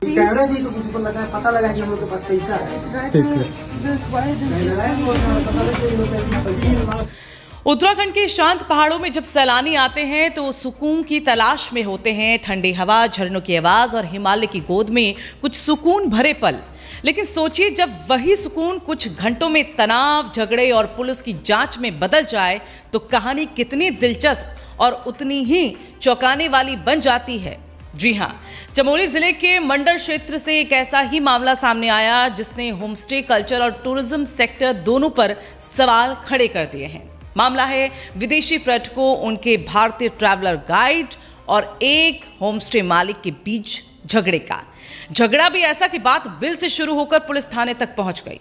Camera से ही तो किसी को लगा पता लगा कि हम लोग के पास पैसा है। उत्तराखंड के शांत पहाड़ों में जब सैलानी आते हैं तो सुकून की तलाश में होते हैं। ठंडी हवा, झरनों की आवाज और हिमालय की गोद में कुछ सुकून भरे पल। लेकिन सोचिए, जब वही सुकून कुछ घंटों में तनाव, झगड़े और पुलिस की जांच में बदल जाए तो कहानी कितनी दिलचस्प और उतनी ही चौंकाने वाली बन जाती है। जी हां, चमोली जिले के मंडल क्षेत्र से एक ऐसा ही मामला सामने आया जिसने होमस्टे कल्चर और टूरिज्म सेक्टर दोनों पर सवाल खड़े कर दिए हैं। मामला है विदेशी पर्यटकों, उनके भारतीय ट्रैवलर गाइड और एक होमस्टे मालिक के बीच झगड़े का। झगड़ा भी ऐसा कि बात बिल से शुरू होकर पुलिस थाने तक पहुंच गई।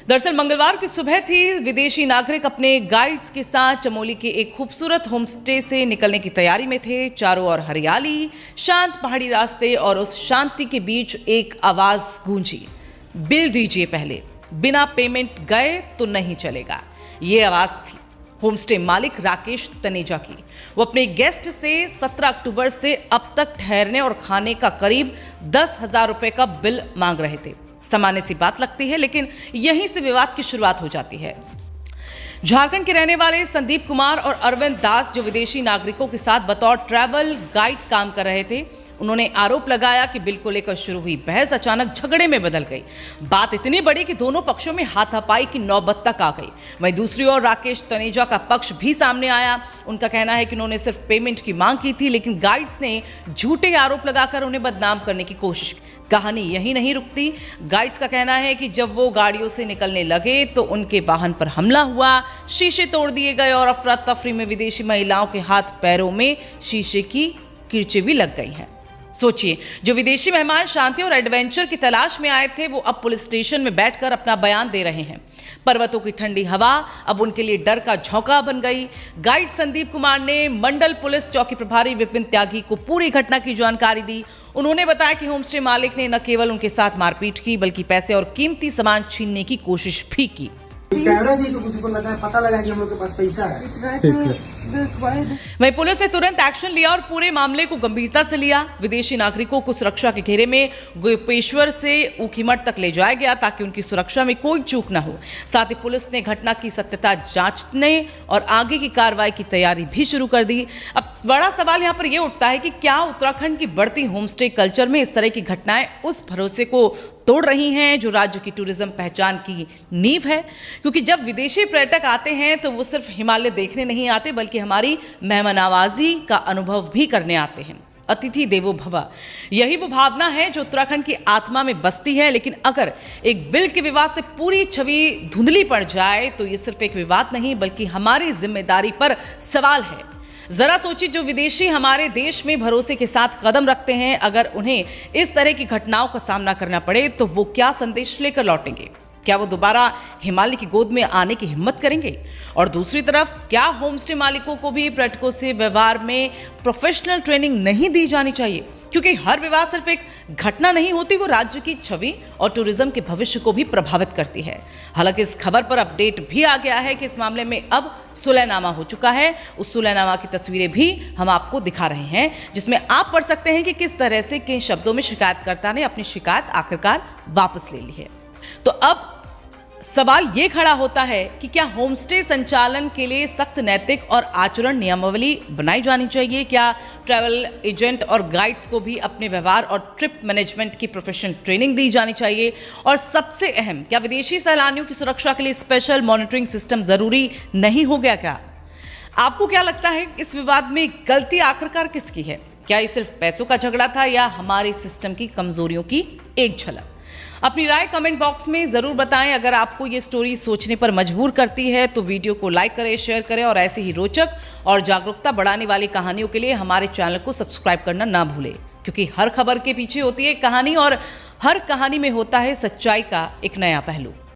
दरअसल मंगलवार की सुबह थी। विदेशी नागरिक अपने गाइड्स के साथ चमोली के एक खूबसूरत होमस्टे से निकलने की तैयारी में थे। चारों ओर हरियाली, शांत पहाड़ी रास्ते और उस शांति के बीच एक आवाज गूंजी, बिल दीजिए पहले, बिना पेमेंट गए तो नहीं चलेगा। ये आवाज थी होमस्टे मालिक राकेश तनेजा की। वो अपने गेस्ट से 17 अक्टूबर से अब तक ठहरने और खाने का करीब 10,000 रुपए का बिल मांग रहे थे। सामान्य सी बात लगती है, लेकिन यहीं से विवाद की शुरुआत हो जाती है। झारखंड के रहने वाले संदीप कुमार और अरविंद दास, जो विदेशी नागरिकों के साथ बतौर ट्रैवल गाइड काम कर रहे थे, उन्होंने आरोप लगाया कि बिल को लेकर शुरू हुई बहस अचानक झगड़े में बदल गई। बात इतनी बड़ी कि दोनों पक्षों में हाथापाई की नौबत तक आ गई। वहीं दूसरी ओर राकेश तनेजा का पक्ष भी सामने आया। उनका कहना है कि उन्होंने सिर्फ पेमेंट की मांग की थी, लेकिन गाइड्स ने झूठे आरोप लगाकर उन्हें बदनाम करने की कोशिश की। कहानी यही नहीं रुकती। गाइड्स का कहना है कि जब वो गाड़ियों से निकलने लगे तो उनके वाहन पर हमला हुआ, शीशे तोड़ दिए गए और अफरा तफरी में विदेशी महिलाओं के हाथ पैरों में शीशे की किरचें भी लग गई हैं। सोचिए, जो विदेशी मेहमान शांति और एडवेंचर की तलाश में आए थे, वो अब पुलिस स्टेशन में बैठकर अपना बयान दे रहे हैं। पर्वतों की ठंडी हवा अब उनके लिए डर का झोंका बन गई। गाइड संदीप कुमार ने मंडल पुलिस चौकी प्रभारी विपिन त्यागी को पूरी घटना की जानकारी दी। उन्होंने बताया कि होमस्टे मालिक ने न केवल उनके साथ मारपीट की, बल्कि पैसे और कीमती सामान छीनने की कोशिश भी की। कैमरा से ही तो किसी को लगा पता लगा कि हम लोग के पास पैसा है। वहीं पुलिस ने तुरंत एक्शन लिया और पूरे मामले को गंभीरता से लिया। विदेशी नागरिकों को सुरक्षा के घेरे में गोपेश्वर से ऊखीमठ तक ले जाया गया ताकि उनकी सुरक्षा में कोई चूक न हो। साथ ही पुलिस ने घटना की सत्यता जांचने और आगे की कार्रवाई की तैयारी भी शुरू कर दी। अब बड़ा सवाल यहाँ पर यह उठता है कि क्या उत्तराखंड की बढ़ती होमस्टे कल्चर में इस तरह की घटनाएं उस भरोसे को तोड़ रही हैं जो राज्य की टूरिज्म पहचान की नींव है? क्योंकि जब विदेशी पर्यटक आते हैं तो वो सिर्फ हिमालय देखने नहीं आते, बल्कि हमारी मेहमानवाजी का अनुभव भी करने आते हैं। अतिथि देवो भव, यही वो भावना है जो उत्तराखंड की आत्मा में बसती है। लेकिन अगर एक बिल के विवाद से पूरी छवि धुंधली पड़ जाए तो ये सिर्फ एक विवाद नहीं, बल्कि हमारी जिम्मेदारी पर सवाल है। जरा सोचिए, जो विदेशी हमारे देश में भरोसे के साथ कदम रखते हैं, अगर उन्हें इस तरह की घटनाओं का सामना करना पड़े तो वो क्या संदेश लेकर लौटेंगे? क्या वो दोबारा हिमालय की गोद में आने की हिम्मत करेंगे? और दूसरी तरफ, क्या होमस्टे मालिकों को भी पर्यटकों से व्यवहार में प्रोफेशनल ट्रेनिंग नहीं दी जानी चाहिए? क्योंकि हर विवाद सिर्फ एक घटना नहीं होती, वो राज्य की छवि और टूरिज्म के भविष्य को भी प्रभावित करती है। हालांकि इस खबर पर अपडेट भी आ गया है कि इस मामले में अब सुलहनामा हो चुका है। उस सुलहनामा की तस्वीरें भी हम आपको दिखा रहे हैं, जिसमें आप पढ़ सकते हैं कि किस तरह से किन शब्दों में शिकायतकर्ता ने अपनी शिकायत आखिरकार वापस ले ली है। तो अब सवाल ये खड़ा होता है कि क्या होमस्टे संचालन के लिए सख्त नैतिक और आचरण नियमावली बनाई जानी चाहिए? क्या ट्रैवल एजेंट और गाइड्स को भी अपने व्यवहार और ट्रिप मैनेजमेंट की प्रोफेशनल ट्रेनिंग दी जानी चाहिए? और सबसे अहम, क्या विदेशी सैलानियों की सुरक्षा के लिए स्पेशल मॉनिटरिंग सिस्टम जरूरी नहीं हो गया? क्या आपको क्या लगता है, इस विवाद में गलती आखिरकार किसकी है? क्या ये सिर्फ पैसों का झगड़ा था या हमारे सिस्टम की कमजोरियों की एक झलक? अपनी राय कमेंट बॉक्स में जरूर बताएं। अगर आपको ये स्टोरी सोचने पर मजबूर करती है तो वीडियो को लाइक करें, शेयर करें और ऐसी ही रोचक और जागरूकता बढ़ाने वाली कहानियों के लिए हमारे चैनल को सब्सक्राइब करना ना भूलें, क्योंकि हर खबर के पीछे होती है कहानी और हर कहानी में होता है सच्चाई का एक नया पहलू।